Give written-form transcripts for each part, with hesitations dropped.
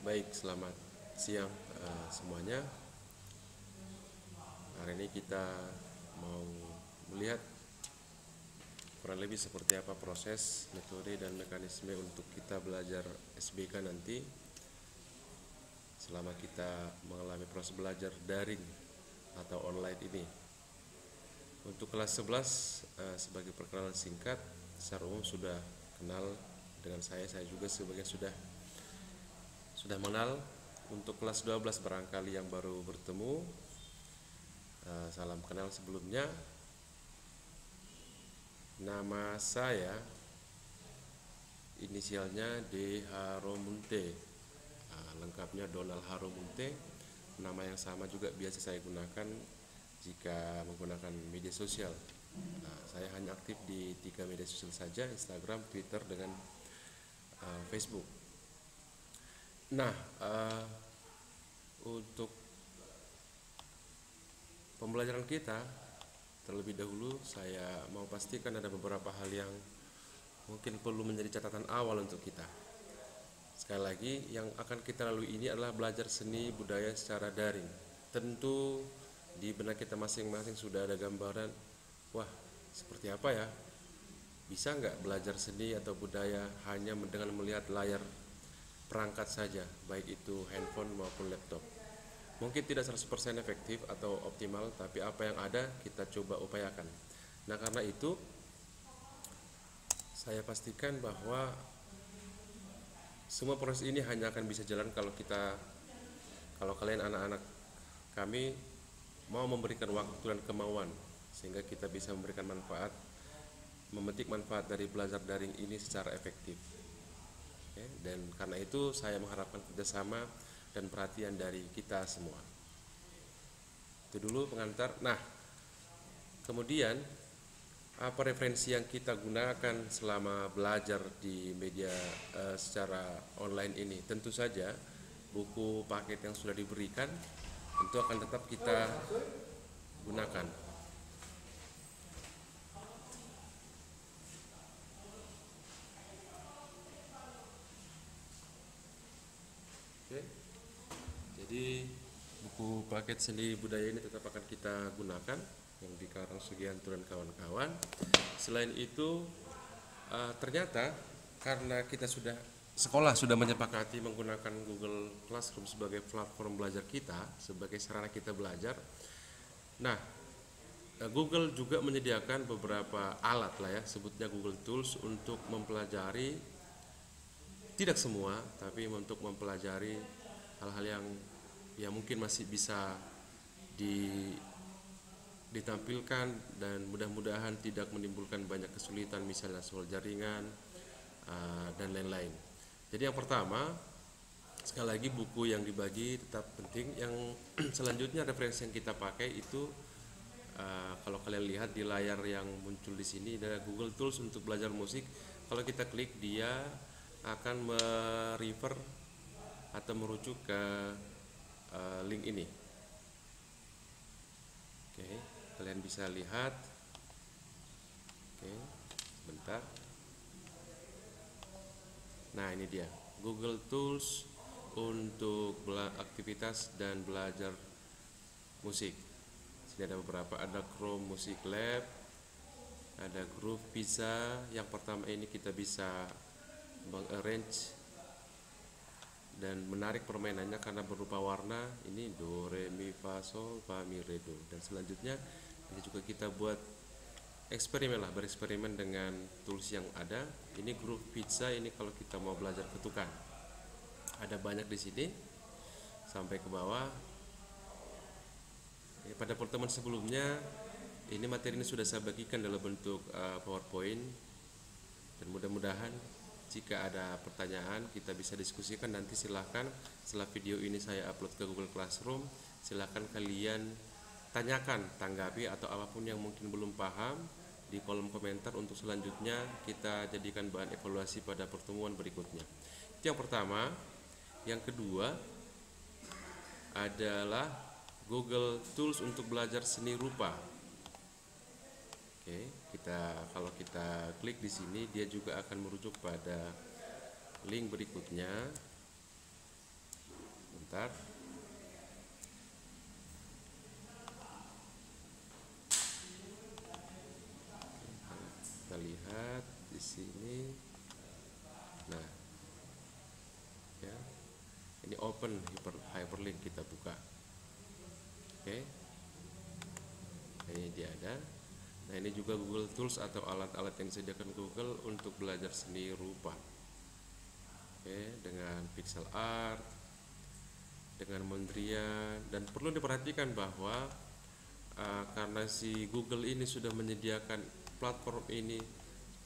Baik, selamat siang semuanya. Hari ini kita mau melihat kurang lebih seperti apa proses, metode, dan mekanisme untuk kita belajar SBK nanti selama kita mengalami proses belajar daring atau online ini. Untuk kelas 11, sebagai perkenalan singkat, secara umum sudah kenal dengan saya juga sebagian sudah mengenal. Untuk kelas 12 barangkali yang baru bertemu, salam kenal sebelumnya. Nama saya inisialnya D. Haromunte, lengkapnya Donald Haromunte. Nama yang sama juga biasa saya gunakan jika menggunakan media sosial. Saya hanya aktif di 3 media sosial saja, Instagram, Twitter, dengan Facebook. Nah, untuk pembelajaran kita, terlebih dahulu saya mau pastikan ada beberapa hal yang mungkin perlu menjadi catatan awal untuk kita. Sekali lagi, yang akan kita lalui ini adalah belajar seni budaya secara daring. Tentu di benak kita masing-masing sudah ada gambaran, wah seperti apa ya, bisa nggak belajar seni atau budaya hanya dengan melihat layar perangkat saja, baik itu handphone maupun laptop. Mungkin tidak 100% efektif atau optimal, tapi apa yang ada kita coba upayakan. Nah, karena itu saya pastikan bahwa semua proses ini hanya akan bisa jalan kalau kalian anak-anak kami mau memberikan waktu dan kemauan, sehingga kita bisa memberikan manfaat, memetik manfaat dari belajar daring ini secara efektif. Oke, dan karena itu saya mengharapkan kerjasama dan perhatian dari kita semua. Itu dulu pengantar. Nah, kemudian apa referensi yang kita gunakan selama belajar di media secara online ini? Tentu saja buku paket yang sudah diberikan tentu akan tetap kita gunakan. Oke. Jadi buku paket seni budaya ini tetap akan kita gunakan, yang dikarang Sugianto dan kawan-kawan. Selain itu, ternyata karena kita sekolah sudah menyepakati menggunakan Google Classroom sebagai platform belajar kita, sebagai sarana kita belajar. Nah, Google juga menyediakan beberapa alat lah ya, sebutnya Google Tools, untuk mempelajari, tidak semua, tapi untuk mempelajari hal-hal yang mungkin masih bisa ditampilkan dan mudah-mudahan tidak menimbulkan banyak kesulitan, misalnya soal jaringan dan lain-lain. Jadi yang pertama, sekali lagi buku yang dibagi tetap penting. Yang selanjutnya referensi yang kita pakai itu, kalau kalian lihat di layar yang muncul di sini, ada Google Tools untuk belajar musik. Kalau kita klik, dia akan merefer atau merujuk ke link ini. Oke, kalian bisa lihat. Oke, sebentar. Nah, ini dia Google Tools untuk aktivitas dan belajar musik. Sini ada beberapa, ada Chrome Music Lab, ada Groove Pizza. Yang pertama ini kita bisa mengarrange dan menarik permainannya karena berupa warna. Ini do, re, mi, fa, sol, fa, mi, re, do. Dan selanjutnya ini juga kita buat eksperimen lah, bereksperimen dengan tools yang ada. Ini Groove Pizza, ini kalau kita mau belajar ketukan. Ada banyak di sini sampai ke bawah. Pada pertemuan sebelumnya, ini materi ini sudah saya bagikan dalam bentuk PowerPoint, dan mudah-mudahan jika ada pertanyaan kita bisa diskusikan. Nanti silahkan setelah video ini saya upload ke Google Classroom, silahkan kalian tanyakan, tanggapi, atau apapun yang mungkin belum paham di kolom komentar untuk selanjutnya kita jadikan bahan evaluasi pada pertemuan berikutnya. Itu yang pertama. Yang kedua adalah Google Tools untuk belajar seni rupa. Oke, kalau kita klik di sini, dia juga akan merujuk pada link berikutnya. sebentar. Kita lihat di sini. Nah, ya, ini open hyperlink, kita buka. Oke, nah, ini dia ada. Nah, ini juga Google Tools atau alat-alat yang disediakan Google untuk belajar seni rupa. Oke, dengan pixel art, dengan Mondrian, dan perlu diperhatikan bahwa karena si Google ini sudah menyediakan platform ini,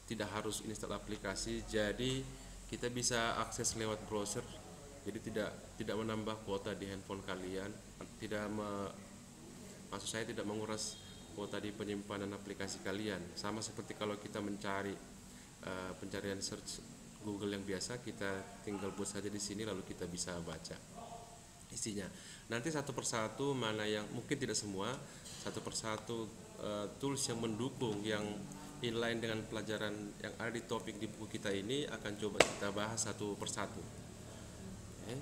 tidak harus install aplikasi, jadi kita bisa akses lewat browser. Jadi tidak menambah kuota di handphone kalian, maksud saya tidak menguras kuota di penyimpanan aplikasi kalian. Sama seperti kalau kita mencari pencarian search Google yang biasa, kita tinggal buat saja di sini lalu kita bisa baca isinya. Nanti satu persatu, mana yang mungkin tidak semua, satu persatu tools yang mendukung, yang inline dengan pelajaran yang ada di topik di buku kita ini akan coba kita bahas satu persatu. Oke,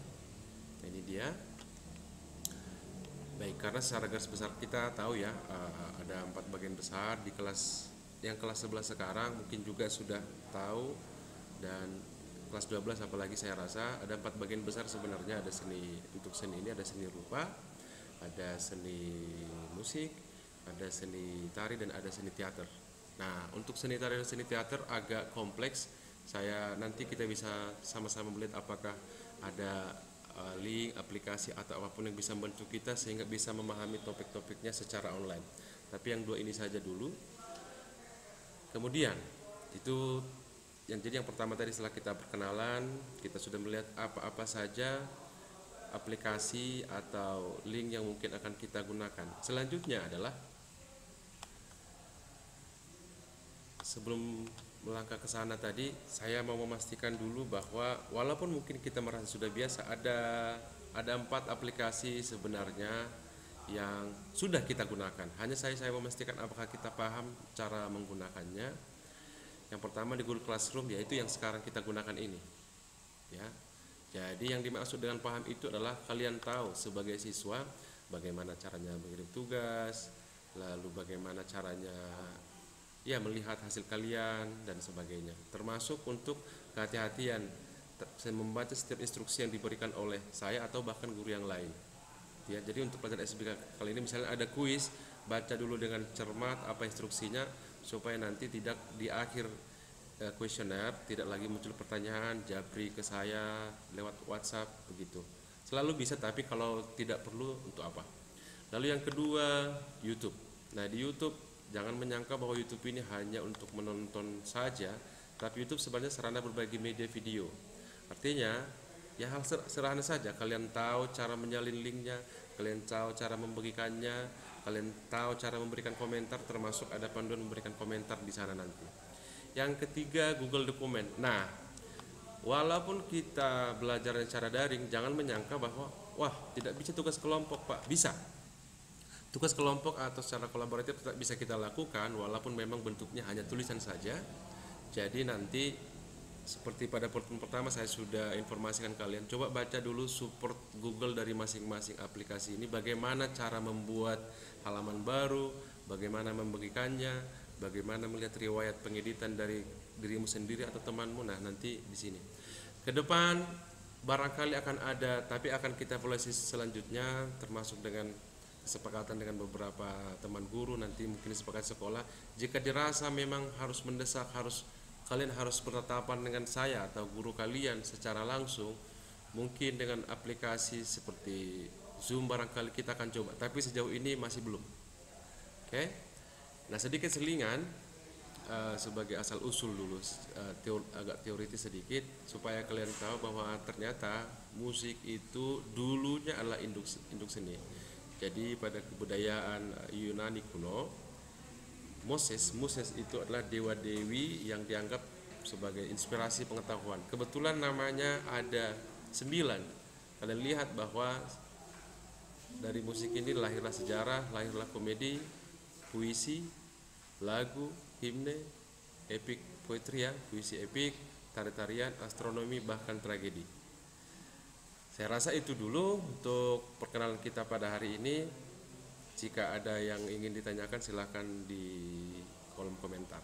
ini dia. Baik, karena secara garis besar kita tahu ya, ada 4 bagian besar di kelas. Yang kelas 11 sekarang mungkin juga sudah tahu, dan kelas 12 apalagi saya rasa ada 4 bagian besar sebenarnya. Ada seni, untuk seni ini ada seni rupa, ada seni musik, ada seni tari, dan ada seni teater. Nah, untuk seni tari dan seni teater agak kompleks. Nanti kita bisa sama-sama melihat apakah ada link, aplikasi atau apapun yang bisa membantu kita sehingga bisa memahami topik-topiknya secara online. Tapi yang 2 ini saja dulu. Kemudian itu yang pertama tadi, setelah kita perkenalan, kita sudah melihat apa-apa saja aplikasi atau link yang mungkin akan kita gunakan. Selanjutnya adalah, sebelum melangkah ke sana tadi, saya mau memastikan dulu bahwa walaupun mungkin kita merasa sudah biasa, ada 4 aplikasi sebenarnya yang sudah kita gunakan. Hanya saya memastikan apakah kita paham cara menggunakannya. Yang pertama di Google Classroom, yaitu yang sekarang kita gunakan ini. Ya. Jadi yang dimaksud dengan paham itu adalah kalian tahu sebagai siswa bagaimana caranya mengirim tugas, lalu bagaimana caranya melihat hasil kalian dan sebagainya, termasuk untuk kehati-hatian saya membaca setiap instruksi yang diberikan oleh saya atau bahkan guru yang lain. Ya, jadi untuk pelajaran SBK kali ini misalnya ada kuis, baca dulu dengan cermat apa instruksinya supaya nanti tidak di akhir kuesioner tidak lagi muncul pertanyaan japri ke saya lewat WhatsApp begitu. Selalu bisa, tapi kalau tidak perlu untuk apa. Lalu yang kedua, YouTube. Nah, di YouTube jangan menyangka bahwa YouTube ini hanya untuk menonton saja, tapi YouTube sebenarnya sarana berbagi media video. Artinya, ya hal sederhana saja, kalian tahu cara menyalin linknya, kalian tahu cara membagikannya, kalian tahu cara memberikan komentar, termasuk ada panduan memberikan komentar di sana nanti. Yang ketiga, Google Dokumen. Nah, walaupun kita belajar secara daring, jangan menyangka bahwa wah, tidak bisa tugas kelompok, Pak. Bisa. Tugas kelompok atau secara kolaboratif tetap bisa kita lakukan walaupun memang bentuknya hanya tulisan saja. Jadi nanti seperti pada pertemuan pertama saya sudah informasikan kalian, coba baca dulu support Google dari masing-masing aplikasi ini, bagaimana cara membuat halaman baru, bagaimana membagikannya, bagaimana melihat riwayat pengeditan dari dirimu sendiri atau temanmu. Nah, nanti di sini. Ke depan barangkali akan ada, tapi akan kita evaluasi selanjutnya, termasuk dengan kesepakatan dengan beberapa teman guru, nanti mungkin sepakat sekolah. Jika dirasa memang harus mendesak, kalian harus bertatapan dengan saya atau guru kalian secara langsung, mungkin dengan aplikasi seperti Zoom barangkali kita akan coba, tapi sejauh ini masih belum. Oke. Nah, sedikit selingan sebagai asal usul dulu, agak teoritis sedikit supaya kalian tahu bahwa ternyata musik itu dulunya adalah induk seni. Jadi pada kebudayaan Yunani kuno, Moses itu adalah dewa-dewi yang dianggap sebagai inspirasi pengetahuan. Kebetulan namanya ada 9. Kalian lihat bahwa dari musik ini lahirlah sejarah, lahirlah komedi, puisi, lagu, himne, epic poetry ya, puisi epik, tari-tarian, astronomi, bahkan tragedi. Saya rasa itu dulu untuk perkenalan kita pada hari ini. Jika ada yang ingin ditanyakan silahkan di kolom komentar.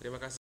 Terima kasih.